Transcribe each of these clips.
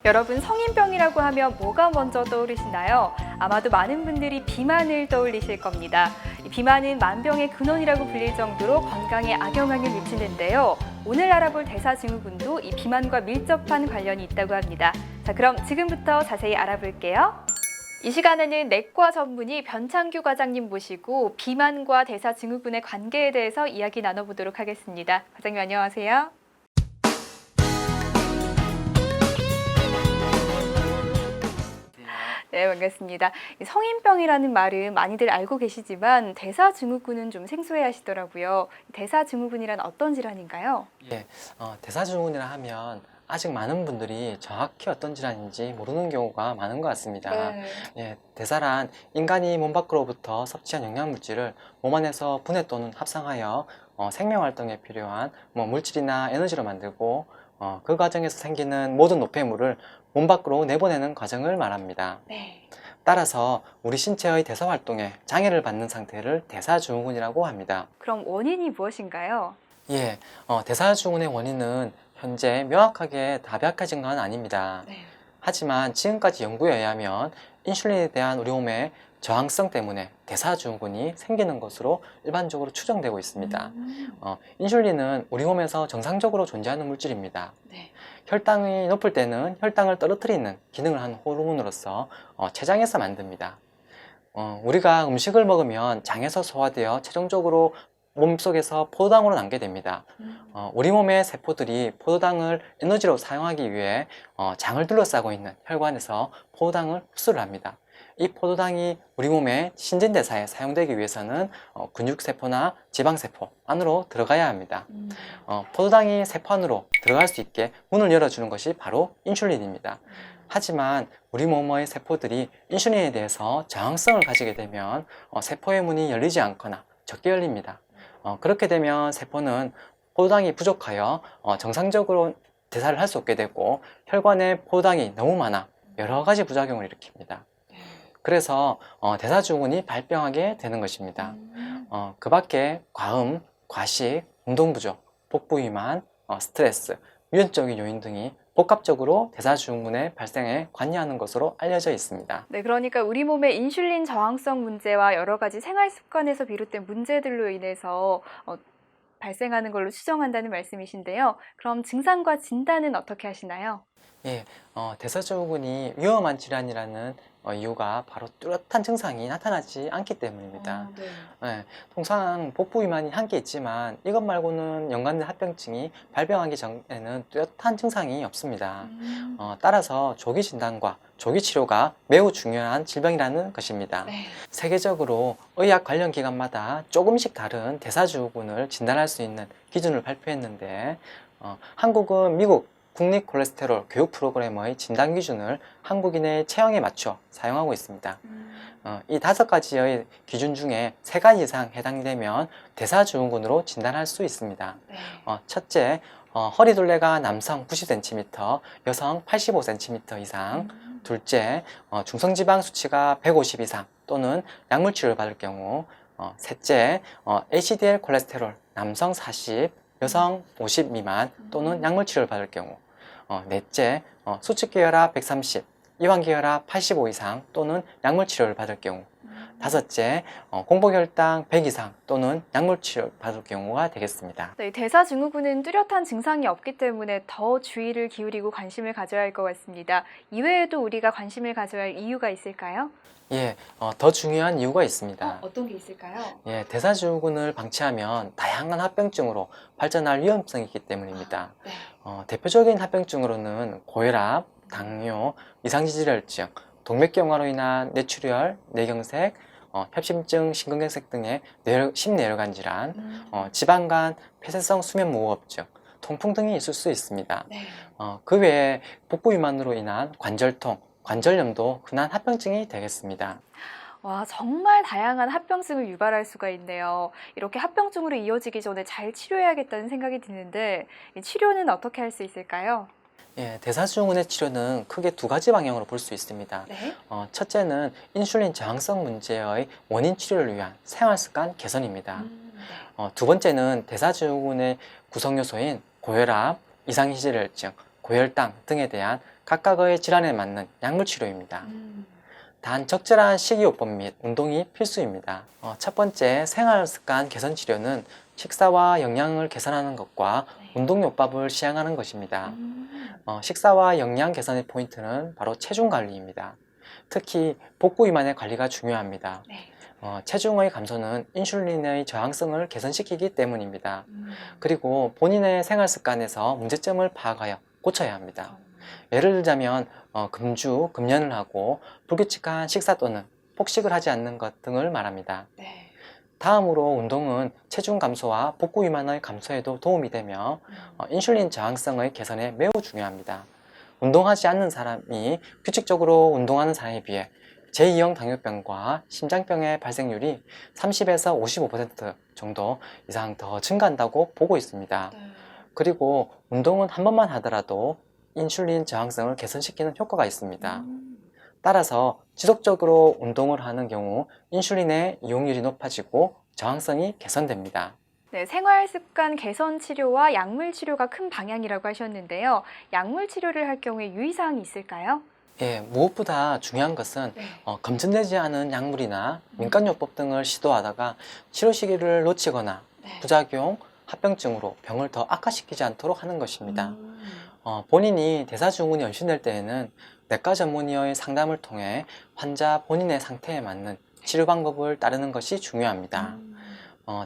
여러분, 성인병이라고 하면 뭐가 먼저 떠오르시나요? 아마도 많은 분들이 비만을 떠올리실 겁니다. 이 비만은 만병의 근원이라고 불릴 정도로 건강에 악영향을 미치는데요. 오늘 알아볼 대사증후군도 이 비만과 밀접한 관련이 있다고 합니다. 자, 그럼 지금부터 자세히 알아볼게요. 이 시간에는 내과 전문의 변창규 과장님 모시고 비만과 대사증후군의 관계에 대해서 이야기 나눠보도록 하겠습니다. 과장님 안녕하세요. 네, 반갑습니다. 성인병이라는 말은 많이들 알고 계시지만 대사증후군은 좀 생소해 하시더라고요. 대사증후군이란 어떤 질환인가요? 예, 대사증후군이라 하면 아직 많은 분들이 정확히 어떤 질환인지 모르는 경우가 많은 것 같습니다. 예, 대사란 인간이 몸 밖으로부터 섭취한 영양물질을 몸 안에서 분해 또는 합성하여 생명활동에 필요한 물질이나 에너지로 만들고 그 과정에서 생기는 모든 노폐물을 몸 밖으로 내보내는 과정을 말합니다. 네. 따라서 우리 신체의 대사활동에 장애를 받는 상태를 대사증후군이라고 합니다. 그럼 원인이 무엇인가요? 예, 대사증후군의 원인은 현재 명확하게 답약해진 건 아닙니다. 네. 하지만 지금까지 연구에 의하면 인슐린에 대한 우리 몸의 저항성 때문에 대사증후군이 생기는 것으로 일반적으로 추정되고 있습니다. 인슐린은 우리 몸에서 정상적으로 존재하는 물질입니다. 네. 혈당이 높을 때는 혈당을 떨어뜨리는 기능을 하는 호르몬으로서 췌장에서 만듭니다. 우리가 음식을 먹으면 장에서 소화되어 최종적으로 몸속에서 포도당으로 남게 됩니다. 우리 몸의 세포들이 포도당을 에너지로 사용하기 위해 장을 둘러싸고 있는 혈관에서 포도당을 흡수를 합니다. 이 포도당이 우리 몸의 신진대사에 사용되기 위해서는 근육세포나 지방세포 안으로 들어가야 합니다. 포도당이 세포 안으로 들어갈 수 있게 문을 열어주는 것이 바로 인슐린입니다. 하지만 우리 몸의 세포들이 인슐린에 대해서 저항성을 가지게 되면 세포의 문이 열리지 않거나 적게 열립니다. 그렇게 되면 세포는 포도당이 부족하여 정상적으로 대사를 할 수 없게 되고 혈관에 포도당이 너무 많아 여러 가지 부작용을 일으킵니다. 그래서 대사증후군이 발병하게 되는 것입니다. 그 밖에 과음, 과식, 운동 부족, 복부 비만, 스트레스, 유전적인 요인 등이 복합적으로 대사증후군의 발생에 관여하는 것으로 알려져 있습니다. 네, 그러니까 우리 몸의 인슐린 저항성 문제와 여러 가지 생활 습관에서 비롯된 문제들로 인해서 발생하는 걸로 추정한다는 말씀이신데요. 그럼 증상과 진단은 어떻게 하시나요? 예, 대사증후군이 위험한 질환이라는 이유가 바로 뚜렷한 증상이 나타나지 않기 때문입니다. 예, 통상 복부 비만이 함께 있지만 이것 말고는 연관된 합병증이 발병하기 전에는 뚜렷한 증상이 없습니다. 따라서 조기 진단과 조기 치료가 매우 중요한 질병이라는 것입니다. 네. 세계적으로 의학 관련 기관마다 조금씩 다른 대사증후군을 진단할 수 있는 기준을 발표했는데 한국은 미국 국립 콜레스테롤 교육 프로그램의 진단 기준을 한국인의 체형에 맞춰 사용하고 있습니다. 이 5가지의 기준 중에 3가지 이상 해당이 되면 대사증후군으로 진단할 수 있습니다. 네. 첫째, 허리둘레가 남성 90cm, 여성 85cm 이상. 둘째, 중성지방 수치가 150 이상 또는 약물 치료를 받을 경우. 셋째, HDL 콜레스테롤 남성 40, 여성 50 미만 또는 약물 치료를 받을 경우. 넷째, 수축기혈압 130, 이완기혈압 85 이상 또는 약물 치료를 받을 경우. 다섯째, 공복혈당 100 이상 또는 약물 치료를 받을 경우가 되겠습니다. 네, 대사증후군은 뚜렷한 증상이 없기 때문에 더 주의를 기울이고 관심을 가져야 할 것 같습니다. 이외에도 우리가 관심을 가져야 할 이유가 있을까요? 예, 더 중요한 이유가 있습니다. 어떤 게 있을까요? 예, 대사증후군을 방치하면 다양한 합병증으로 발전할 위험성이 있기 때문입니다. 네. 대표적인 합병증으로는 고혈압, 당뇨, 이상지질혈증, 동맥경화로 인한 뇌출혈, 뇌경색, 협심증, 심근경색 등의 심뇌혈관 질환, 지방간, 폐쇄성 수면무호흡증, 통풍 등이 있을 수 있습니다. 네. 그 외에 복부 비만으로 인한 관절통, 관절염도 흔한 합병증이 되겠습니다. 와, 정말 다양한 합병증을 유발할 수가 있네요. 이렇게 합병증으로 이어지기 전에 잘 치료해야겠다는 생각이 드는데 이 치료는 어떻게 할 수 있을까요? 예, 대사증후군의 치료는 크게 2가지 방향으로 볼 수 있습니다. 네. 첫째는 인슐린 저항성 문제의 원인 치료를 위한 생활습관 개선입니다. 두 번째는 대사증후군의 구성요소인 고혈압, 이상희질혈증, 고혈당 등에 대한 각각의 질환에 맞는 약물 치료입니다. 단 적절한 식이요법 및 운동이 필수입니다. 첫 번째, 생활습관 개선 치료는 식사와 영양을 개선하는 것과 운동요법을 시행하는 것입니다. 식사와 영양 개선의 포인트는 바로 체중 관리입니다. 특히 복부 비만의 관리가 중요합니다. 체중의 감소는 인슐린의 저항성을 개선시키기 때문입니다. 그리고 본인의 생활 습관에서 문제점을 파악하여 고쳐야 합니다. 예를 들자면 금주, 금연을 하고 불규칙한 식사 또는 폭식을 하지 않는 것 등을 말합니다. 다음으로 운동은 체중 감소와 복부 비만의 감소에도 도움이 되며 인슐린 저항성의 개선에 매우 중요합니다. 운동하지 않는 사람이 규칙적으로 운동하는 사람에 비해 제2형 당뇨병과 심장병의 발생률이 30에서 55% 정도 이상 더 증가한다고 보고 있습니다. 그리고 운동은 한 번만 하더라도 인슐린 저항성을 개선시키는 효과가 있습니다. 따라서 지속적으로 운동을 하는 경우 인슐린의 이용률이 높아지고 저항성이 개선됩니다. 네, 생활습관 개선 치료와 약물 치료가 큰 방향이라고 하셨는데요. 약물 치료를 할 경우에 유의사항이 있을까요? 예, 무엇보다 중요한 것은 검증되지 않은 약물이나 민간요법 등을 시도하다가 치료 시기를 놓치거나 부작용, 합병증으로 병을 더 악화시키지 않도록 하는 것입니다. 본인이 대사증후군이 의심될 때에는 내과 전문의의 상담을 통해 환자 본인의 상태에 맞는 치료 방법을 따르는 것이 중요합니다.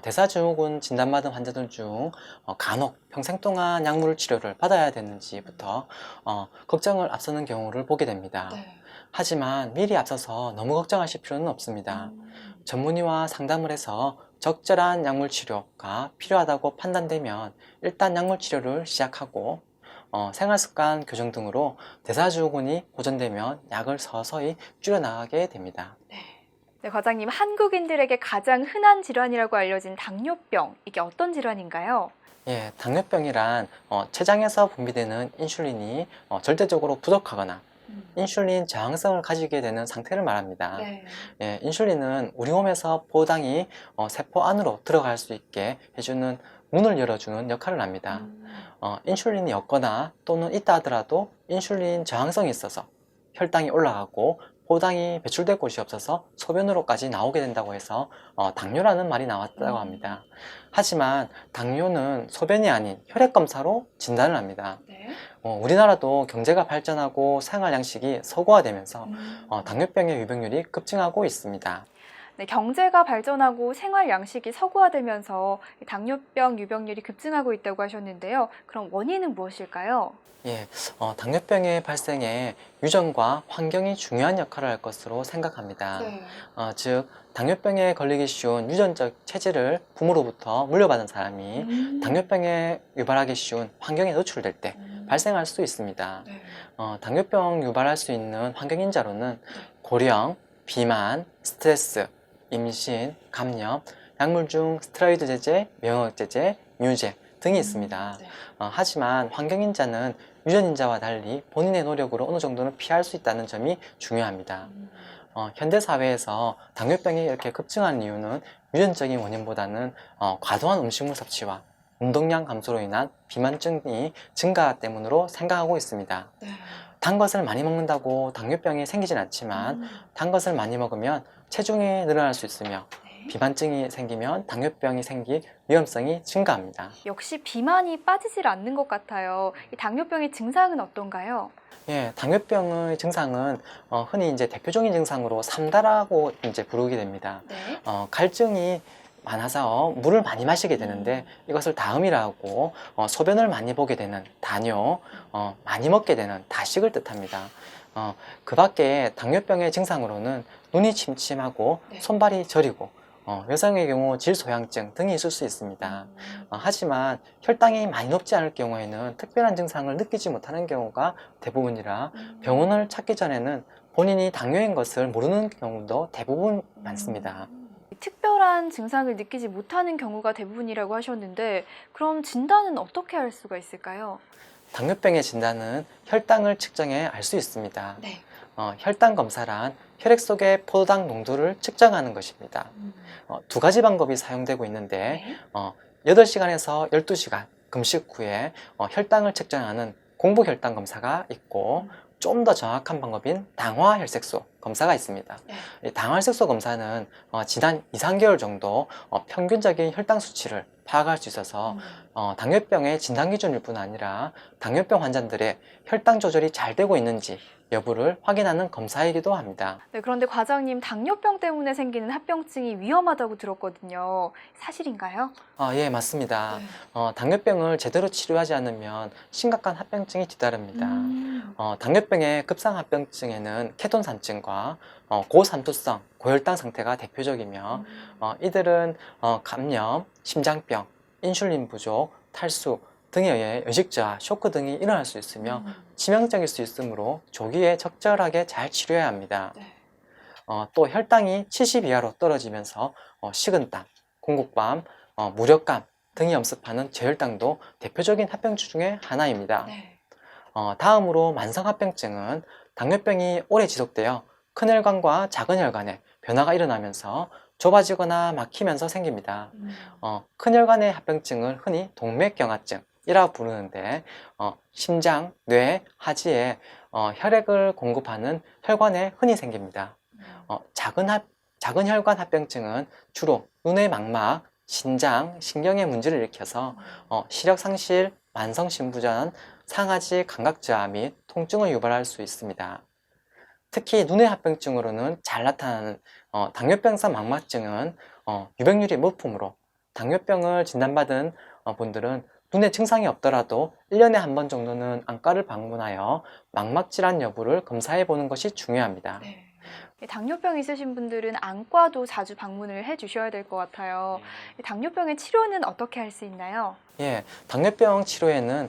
대사증후군 진단받은 환자들 중 간혹 평생 동안 약물 치료를 받아야 되는지부터 걱정을 앞서는 경우를 보게 됩니다. 하지만 미리 앞서서 너무 걱정하실 필요는 없습니다. 전문의와 상담을 해서 적절한 약물 치료가 필요하다고 판단되면 일단 약물 치료를 시작하고 생활습관 교정 등으로 대사증후군이 호전되면 약을 서서히 줄여나가게 됩니다. 네, 과장님, 한국인들에게 가장 흔한 질환이라고 알려진 당뇨병, 이게 어떤 질환인가요? 예, 당뇨병이란 췌장에서 분비되는 인슐린이 절대적으로 부족하거나 인슐린 저항성을 가지게 되는 상태를 말합니다. 예, 인슐린은 우리 몸에서 포당이 세포 안으로 들어갈 수 있게 해주는 문을 열어주는 역할을 합니다. 인슐린이 없거나 또는 있다 하더라도 인슐린 저항성이 있어서 혈당이 올라가고 포당이 배출될 곳이 없어서 소변으로까지 나오게 된다고 해서 당뇨라는 말이 나왔다고 합니다. 하지만 당뇨는 소변이 아닌 혈액 검사로 진단을 합니다. 우리나라도 경제가 발전하고 생활 양식이 서구화되면서 당뇨병의 유병률이 급증하고 있습니다. 네, 경제가 발전하고 생활 양식이 서구화되면서 당뇨병 유병률이 급증하고 있다고 하셨는데요. 그럼 원인은 무엇일까요? 예, 당뇨병의 발생에 유전과 환경이 중요한 역할을 할 것으로 생각합니다. 즉, 당뇨병에 걸리기 쉬운 유전적 체질을 부모로부터 물려받은 사람이 당뇨병에 유발하기 쉬운 환경에 노출될 때 발생할 수 있습니다. 당뇨병 유발할 수 있는 환경인자로는 고령, 비만, 스트레스, 임신, 감염, 약물 중 스테로이드 제제, 면역 제제, 뮤제 등이 있습니다. 하지만 환경인자는 유전인자와 달리 본인의 노력으로 어느 정도는 피할 수 있다는 점이 중요합니다. 현대사회에서 당뇨병이 이렇게 급증한 이유는 유전적인 원인보다는 과도한 음식물 섭취와 운동량 감소로 인한 비만증이 증가 때문으로 생각하고 있습니다. 단 것을 많이 먹는다고 당뇨병이 생기진 않지만 단 것을 많이 먹으면 체중이 늘어날 수 있으며 비만증이 생기면 당뇨병이 생길 위험성이 증가합니다. 역시 비만이 빠지질 않는 것 같아요. 이 당뇨병의 증상은 어떤가요? 예, 당뇨병의 증상은 흔히 이제 대표적인 증상으로 삼다라고 이제 부르게 됩니다. 갈증이 많아서 물을 많이 마시게 되는데 이것을 다음이라고 소변을 많이 보게 되는 다뇨, 많이 먹게 되는 다식을 뜻합니다. 그 밖에 당뇨병의 증상으로는 눈이 침침하고 손발이 저리고 여성의 경우 질소양증 등이 있을 수 있습니다. 하지만 혈당이 많이 높지 않을 경우에는 특별한 증상을 느끼지 못하는 경우가 대부분이라 병원을 찾기 전에는 본인이 당뇨인 것을 모르는 경우도 대부분 많습니다. 특별한 증상을 느끼지 못하는 경우가 대부분이라고 하셨는데 그럼 진단은 어떻게 할 수가 있을까요? 당뇨병의 진단은 혈당을 측정해 알 수 있습니다. 혈당 검사란 혈액 속의 포도당 농도를 측정하는 것입니다. 두 가지 방법이 사용되고 있는데 8시간에서 12시간 금식 후에 혈당을 측정하는 공복 혈당 검사가 있고 좀 더 정확한 방법인 당화혈색소 검사가 있습니다. 네. 이 당화혈색소 검사는 지난 2, 3개월 정도 평균적인 혈당 수치를 파악할 수 있어서 당뇨병의 진단 기준일 뿐 아니라 당뇨병 환자들의 혈당 조절이 잘 되고 있는지 여부를 확인하는 검사이기도 합니다. 네, 그런데 과장님, 당뇨병 때문에 생기는 합병증이 위험하다고 들었거든요. 사실인가요? 예, 맞습니다. 네. 당뇨병을 제대로 치료하지 않으면 심각한 합병증이 뒤따릅니다. 음. 당뇨병의 급성합병증에는 케톤산증과 고산도성, 고혈당 상태가 대표적이며 이들은 감염, 심장병, 인슐린 부족, 탈수 등에 의해 의식저하, 쇼크 등이 일어날 수 있으며 치명적일 수 있으므로 조기에 적절하게 잘 치료해야 합니다. 네. 또 혈당이 70 이하로 떨어지면서 식은땀, 공복감, 무력감 등이 엄습하는 저혈당도 대표적인 합병증 중에 하나입니다. 네. 다음으로 만성합병증은 당뇨병이 오래 지속되어 큰 혈관과 작은 혈관에 변화가 일어나면서 좁아지거나 막히면서 생깁니다. 큰 혈관의 합병증을 흔히 동맥경화증이라고 부르는데 심장, 뇌, 하지에 혈액을 공급하는 혈관에 흔히 생깁니다. 작은 혈관 합병증은 주로 눈의 망막, 신장, 신경에 문제를 일으켜서 시력 상실, 만성 신부전, 상하지 감각저하 및 통증을 유발할 수 있습니다. 특히 눈의 합병증으로는 잘 나타나는 당뇨병성 망막증은 유병률이 높으므로 당뇨병을 진단받은 분들은 눈에 증상이 없더라도 1년에 한 번 정도는 안과를 방문하여 망막 질환 여부를 검사해 보는 것이 중요합니다. 네. 당뇨병 있으신 분들은 안과도 자주 방문을 해 주셔야 될 것 같아요. 당뇨병의 치료는 어떻게 할 수 있나요? 예, 당뇨병 치료에는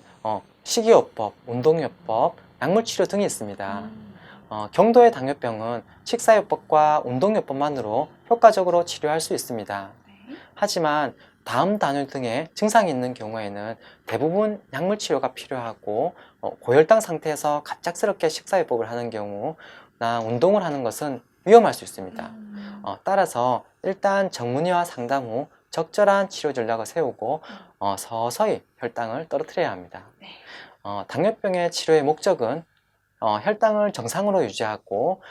식이요법, 운동요법, 약물치료 등이 있습니다. 경도의 당뇨병은 식사요법과 운동요법만으로 효과적으로 치료할 수 있습니다. 네. 하지만 다음 단열 등의 증상이 있는 경우에는 대부분 약물치료가 필요하고 고혈당 상태에서 갑작스럽게 식사요법을 하는 경우나 운동을 하는 것은 위험할 수 있습니다. 따라서 일단 전문의와 상담 후 적절한 치료 전략을 세우고 서서히 혈당을 떨어뜨려야 합니다. 네. 당뇨병의 치료의 목적은 혈당을 정상으로 유지하고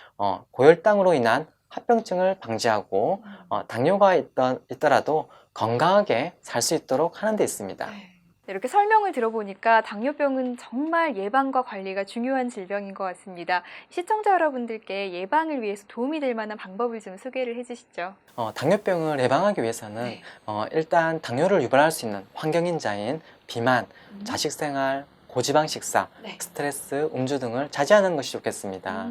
고혈당으로 인한 합병증을 방지하고 당뇨가 있더라도 건강하게 살 수 있도록 하는 데 있습니다. 네. 이렇게 설명을 들어보니까 당뇨병은 정말 예방과 관리가 중요한 질병인 것 같습니다. 시청자 여러분들께 예방을 위해서 도움이 될 만한 방법을 좀 소개를 해주시죠. 당뇨병을 예방하기 위해서는 네. 일단 당뇨를 유발할 수 있는 환경인자인 비만, 자식생활, 고지방 식사, 네. 스트레스, 음주 등을 자제하는 것이 좋겠습니다.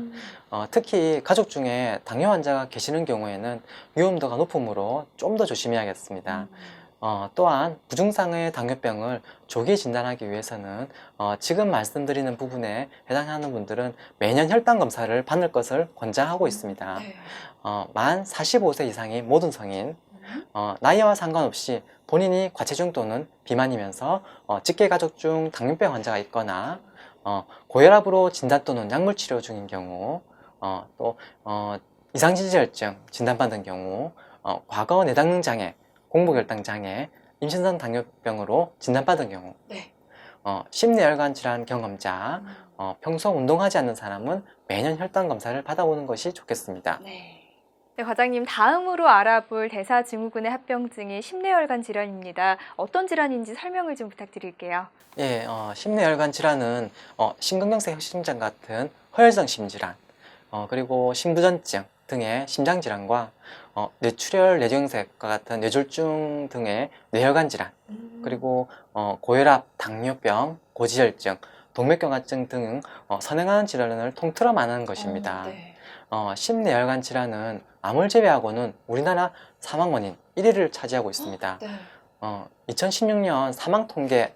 특히 가족 중에 당뇨 환자가 계시는 경우에는 위험도가 높으므로 좀 더 조심해야겠습니다. 또한 무증상의 당뇨병을 조기 진단하기 위해서는 지금 말씀드리는 부분에 해당하는 분들은 매년 혈당 검사를 받을 것을 권장하고 있습니다. 네. 만 45세 이상의 모든 성인, 나이와 상관없이 본인이 과체중 또는 비만이면서 직계 가족 중 당뇨병 환자가 있거나 고혈압으로 진단 또는 약물 치료 중인 경우, 또 이상지질증 진단받은 경우, 과거 내당능 장애, 공복혈당 장애, 임신성 당뇨병으로 진단받은 경우, 네. 심내혈관 질환 경험자, 평소 운동하지 않는 사람은 매년 혈당 검사를 받아보는 것이 좋겠습니다. 네. 네, 과장님, 다음으로 알아볼 대사증후군의 합병증이 심내혈관 질환입니다. 어떤 질환인지 설명을 좀 부탁드릴게요. 예, 심내혈관 질환은 심근경색 혁신증 같은 허혈성 심질환, 그리고 심부전증 등의 심장질환과 뇌출혈 뇌경색과 같은 뇌졸중 등의 뇌혈관 질환, 그리고 고혈압, 당뇨병, 고지혈증, 동맥경화증 등 선행하는 질환을 통틀어 말하는 것입니다. 네. 심내혈관 질환은 암을 제외하고는 우리나라 사망 원인 1위를 차지하고 있습니다. 네. 2016년 사망 통계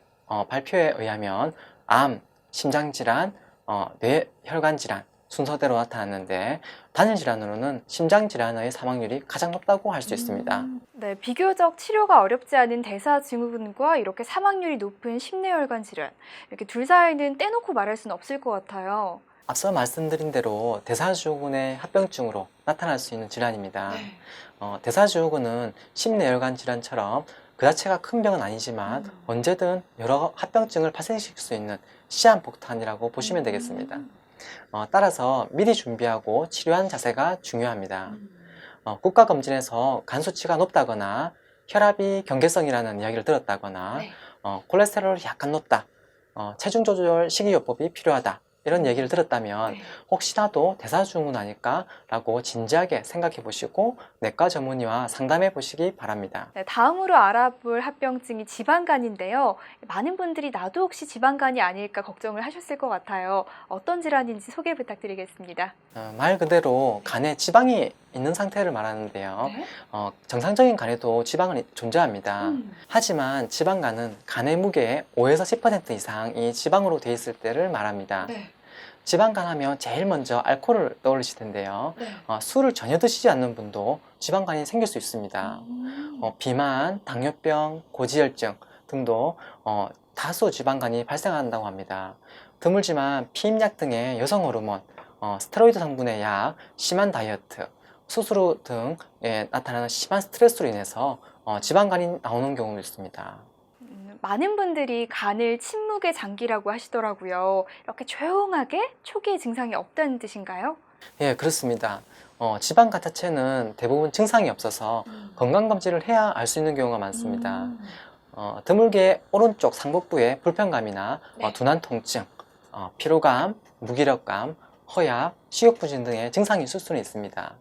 발표에 의하면 암, 심장질환, 뇌혈관 질환 순서대로 나타났는데 단일 질환으로는 심장질환의 사망률이 가장 높다고 할 수 있습니다. 네, 비교적 치료가 어렵지 않은 대사증후군과 이렇게 사망률이 높은 심내혈관 질환, 이렇게 둘 사이는 떼놓고 말할 수는 없을 것 같아요. 앞서 말씀드린 대로 대사증후군의 합병증으로 나타날 수 있는 질환입니다. 네. 대사증후군은 심내혈관 질환처럼 그 자체가 큰 병은 아니지만 언제든 여러 합병증을 발생시킬 수 있는 시한폭탄이라고 보시면 되겠습니다. 따라서 미리 준비하고 치료하는 자세가 중요합니다. 국가검진에서 간 수치가 높다거나 혈압이 경계성이라는 이야기를 들었다거나 네. 콜레스테롤이 약간 높다, 체중 조절 식이요법이 필요하다, 이런 얘기를 들었다면 네. 혹시라도 대사증후군 아닐까 라고 진지하게 생각해 보시고 내과 전문의와 상담해 보시기 바랍니다. 네, 다음으로 알아볼 합병증이 지방간인데요. 많은 분들이 나도 혹시 지방간이 아닐까 걱정을 하셨을 것 같아요. 어떤 질환인지 소개 부탁드리겠습니다. 말 그대로 간에 지방이 있는 상태를 말하는데요. 네. 정상적인 간에도 지방은 존재합니다. 하지만 지방간은 간의 무게의 5에서 10% 이상이 지방으로 되어 있을 때를 말합니다. 네. 지방간 하면 제일 먼저 알코올을 떠올리실 텐데요. 네. 술을 전혀 드시지 않는 분도 지방간이 생길 수 있습니다. 비만, 당뇨병, 고지혈증 등도 다수 지방간이 발생한다고 합니다. 드물지만 피임약 등의 여성 호르몬, 스테로이드 성분의 약, 심한 다이어트, 수술 후 등에 나타나는 심한 스트레스로 인해서 지방간이 나오는 경우도 있습니다. 많은 분들이 간을 침묵의 장기라고 하시더라고요. 이렇게 조용하게 초기에 증상이 없다는 뜻인가요? 예, 그렇습니다. 지방간 자체는 대부분 증상이 없어서 건강검진을 해야 알 수 있는 경우가 많습니다. 드물게 오른쪽 상복부에 불편감이나 네. 둔한 통증, 피로감, 무기력감, 허약, 식욕부진 등의 증상이 있을 수는 있습니다.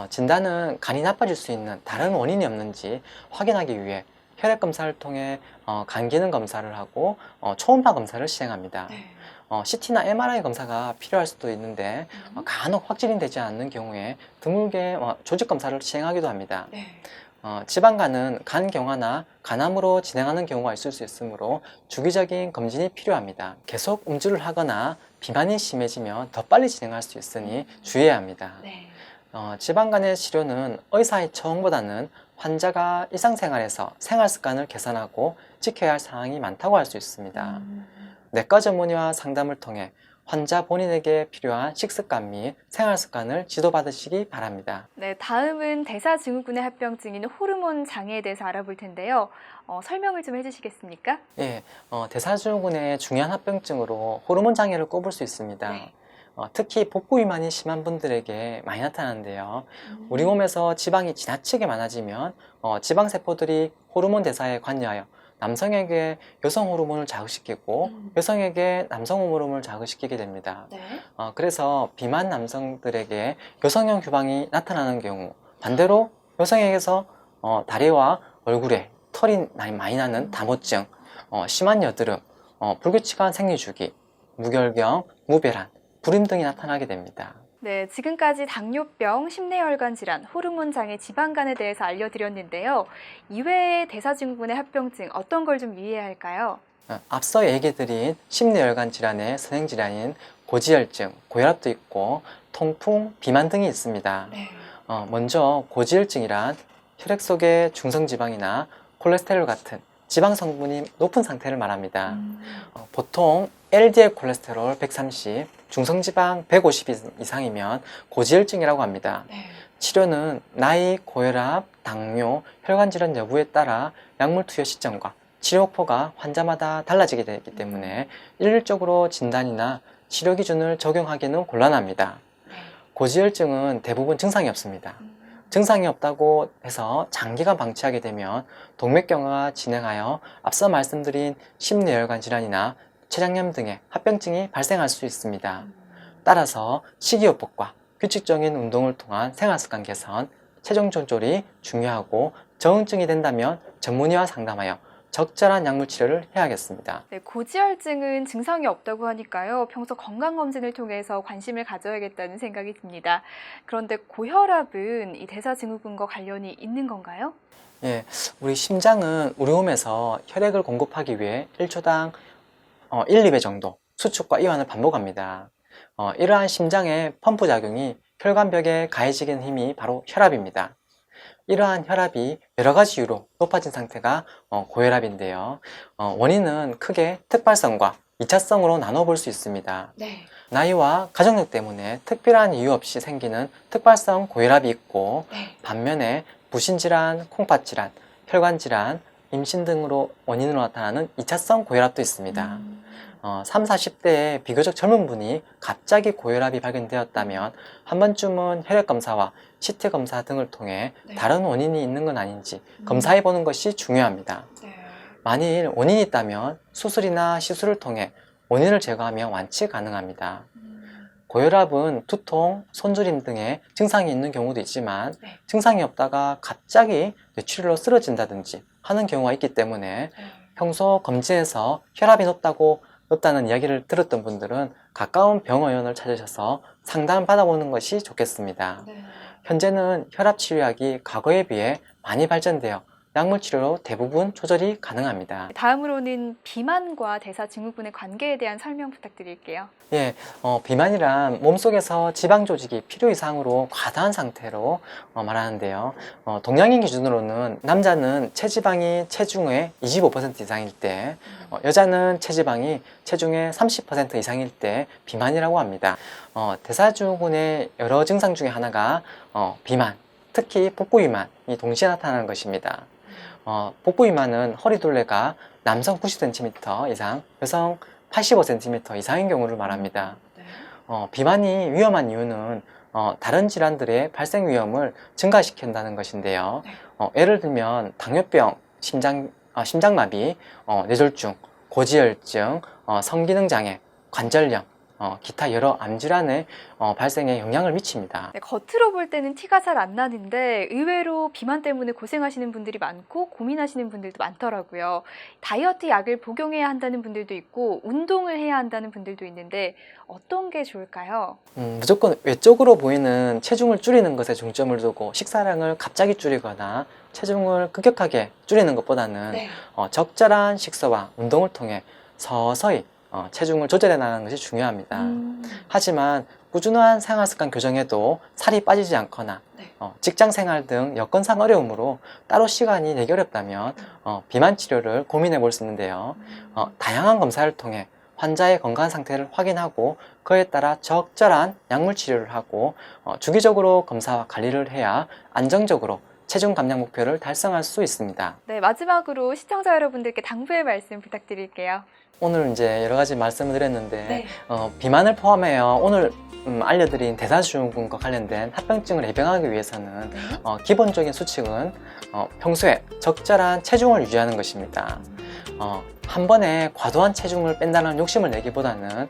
진단은 간이 나빠질 수 있는 다른 원인이 없는지 확인하기 위해 혈액 검사를 통해 간 기능 검사를 하고 초음파 검사를 시행합니다. 네. CT나 MRI 검사가 필요할 수도 있는데 간혹 확진이 되지 않는 경우에 드물게 조직 검사를 시행하기도 합니다. 네. 지방간은 간 경화나 간암으로 진행하는 경우가 있을 수 있으므로 주기적인 검진이 필요합니다. 계속 음주를 하거나 비만이 심해지면 더 빨리 진행할 수 있으니 주의해야 합니다. 네. 지방간의 치료는 의사의 처방보다는 환자가 일상생활에서 생활 습관을 개선하고 지켜야 할 사항이 많다고 할 수 있습니다. 내과 전문의와 상담을 통해 환자 본인에게 필요한 식습관 및 생활 습관을 지도받으시기 바랍니다. 네, 다음은 대사증후군의 합병증인 호르몬 장애에 대해서 알아볼 텐데요. 설명을 좀 해주시겠습니까? 예, 대사증후군의 중요한 합병증으로 호르몬 장애를 꼽을 수 있습니다. 네. 특히 복부 비만이 심한 분들에게 많이 나타나는데요. 우리 몸에서 지방이 지나치게 많아지면 지방세포들이 호르몬 대사에 관여하여 남성에게 여성 호르몬을 자극시키고 여성에게 남성 호르몬을 자극시키게 됩니다. 네. 그래서 비만 남성들에게 여성형 휴방이 나타나는 경우, 반대로 여성에게서 다리와 얼굴에 털이 많이 나는 다모증, 심한 여드름, 불규칙한 생리주기, 무결경, 무배란, 불임 등이 나타나게 됩니다. 네, 지금까지 당뇨병, 심내혈관 질환, 호르몬 장애, 지방간에 대해서 알려드렸는데요. 이외의 대사증후군의 합병증 어떤 걸 좀 유의해야 할까요? 앞서 얘기드린 심내혈관 질환의 선행질환인 고지혈증, 고혈압도 있고 통풍, 비만 등이 있습니다. 네. 먼저 고지혈증이란 혈액 속의 중성지방이나 콜레스테롤 같은 지방 성분이 높은 상태를 말합니다. 보통 LDL 콜레스테롤 130, 중성지방 150 이상이면 고지혈증이라고 합니다. 네. 치료는 나이, 고혈압, 당뇨, 혈관질환 여부에 따라 약물 투여 시점과 치료폭가 환자마다 달라지게 되기 때문에 일률적으로 진단이나 치료 기준을 적용하기는 곤란합니다. 고지혈증은 대부분 증상이 없습니다. 증상이 없다고 해서 장기간 방치하게 되면 동맥경화가 진행하여 앞서 말씀드린 심뇌혈관 질환이나 췌장염 등의 합병증이 발생할 수 있습니다. 따라서 식이요법과 규칙적인 운동을 통한 생활습관 개선, 체중 조절이 중요하고 저응증이 된다면 전문의와 상담하여 적절한 약물 치료를 해야겠습니다. 네, 고지혈증은 증상이 없다고 하니까요. 평소 건강검진을 통해서 관심을 가져야겠다는 생각이 듭니다. 그런데 고혈압은 이 대사증후군과 관련이 있는 건가요? 예, 우리 심장은 우리 몸에서 혈액을 공급하기 위해 1초당 1, 2배 정도 수축과 이완을 반복합니다. 이러한 심장의 펌프 작용이 혈관벽에 가해지는 힘이 바로 혈압입니다. 이러한 혈압이 여러 가지 이유로 높아진 상태가 고혈압인데요. 원인은 크게 특발성과 2차성으로 나눠볼 수 있습니다. 네. 나이와 가족력 때문에 특별한 이유 없이 생기는 특발성 고혈압이 있고 네. 반면에 부신질환, 콩팥질환, 혈관질환, 임신 등으로 원인으로 나타나는 2차성 고혈압도 있습니다. 3, 40대의 비교적 젊은 분이 갑자기 고혈압이 발견되었다면 한 번쯤은 혈액검사와 CT검사 등을 통해 네. 다른 원인이 있는 건 아닌지 검사해 보는 것이 중요합니다. 만일 원인이 있다면 수술이나 시술을 통해 원인을 제거하면 완치 가능합니다. 고혈압은 두통, 손저림 등의 증상이 있는 경우도 있지만 네. 증상이 없다가 갑자기 뇌출혈로 쓰러진다든지 하는 경우가 있기 때문에 평소 검진에서 혈압이 높다는 이야기를 들었던 분들은 가까운 병원을 찾으셔서 상담 받아보는 것이 좋겠습니다. 현재는 혈압 치료약이 과거에 비해 많이 발전되어 약물 치료로 대부분 조절이 가능합니다. 다음으로는 비만과 대사증후군의 관계에 대한 설명 부탁드릴게요. 예, 비만이란 몸속에서 지방 조직이 필요 이상으로 과다한 상태로 말하는데요. 동양인 기준으로는 남자는 체지방이 체중의 25% 이상일 때, 여자는 체지방이 체중의 30% 이상일 때 비만이라고 합니다. 대사증후군의 여러 증상 중에 하나가 비만, 특히 복부 비만이 동시에 나타나는 것입니다. 복부 비만은 허리둘레가 남성 90cm 이상, 여성 85cm 이상인 경우를 말합니다. 비만이 위험한 이유는 다른 질환들의 발생 위험을 증가시킨다는 것인데요. 예를 들면 당뇨병, 심장마비, 뇌졸중, 고지혈증, 성기능장애, 관절염, 기타 여러 암질환의 발생에 영향을 미칩니다. 네, 겉으로 볼 때는 티가 잘 안 나는데 의외로 비만 때문에 고생하시는 분들이 많고 고민하시는 분들도 많더라고요. 다이어트 약을 복용해야 한다는 분들도 있고 운동을 해야 한다는 분들도 있는데 어떤 게 좋을까요? 무조건 외적으로 보이는 체중을 줄이는 것에 중점을 두고 식사량을 갑자기 줄이거나 체중을 급격하게 줄이는 것보다는 적절한 식사와 운동을 통해 서서히 체중을 조절해 나가는 것이 중요합니다. 하지만 꾸준한 생활습관 교정에도 살이 빠지지 않거나 직장 생활 등 여건상 어려움으로 따로 시간이 내기 어렵다면 비만 치료를 고민해 볼 수 있는데요. 다양한 검사를 통해 환자의 건강 상태를 확인하고 그에 따라 적절한 약물 치료를 하고 주기적으로 검사와 관리를 해야 안정적으로 체중 감량 목표를 달성할 수 있습니다. 네, 마지막으로 시청자 여러분들께 당부의 말씀 부탁드릴게요. 오늘 이제 여러 가지 말씀을 드렸는데 비만을 포함하여 오늘 알려드린 대사증후군과 관련된 합병증을 예방하기 위해서는 기본적인 수칙은 평소에 적절한 체중을 유지하는 것입니다. 한 번에 과도한 체중을 뺀다는 욕심을 내기보다는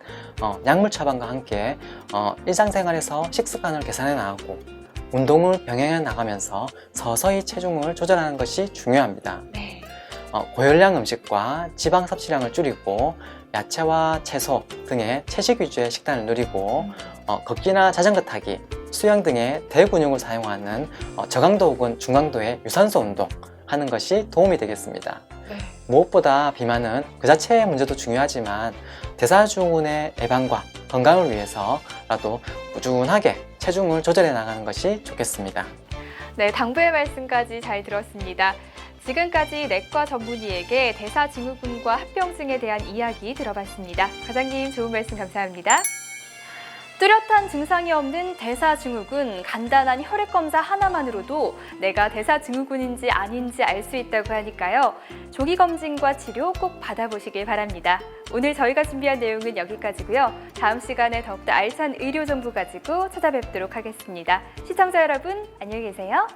약물 처방과 함께 일상생활에서 식습관을 개선해 나가고 운동을 병행해 나가면서 서서히 체중을 조절하는 것이 중요합니다. 고열량 음식과 지방 섭취량을 줄이고 야채와 채소 등의 채식 위주의 식단을 누리고 걷기나 자전거 타기, 수영 등의 대근육을 사용하는 저강도 혹은 중강도의 유산소 운동 하는 것이 도움이 되겠습니다. 무엇보다 비만은 그 자체의 문제도 중요하지만 대사증후군의 예방과 건강을 위해서라도 꾸준하게 체중을 조절해 나가는 것이 좋겠습니다. 네, 당부의 말씀까지 잘 들었습니다. 지금까지 내과 전문의에게 대사증후군과 합병증에 대한 이야기 들어봤습니다. 과장님 좋은 말씀 감사합니다. 뚜렷한 증상이 없는 대사증후군, 간단한 혈액검사 하나만으로도 내가 대사증후군인지 아닌지 알 수 있다고 하니까요. 조기검진과 치료 꼭 받아보시길 바랍니다. 오늘 저희가 준비한 내용은 여기까지고요. 다음 시간에 더욱더 알찬 의료 정보 가지고 찾아뵙도록 하겠습니다. 시청자 여러분, 안녕히 계세요.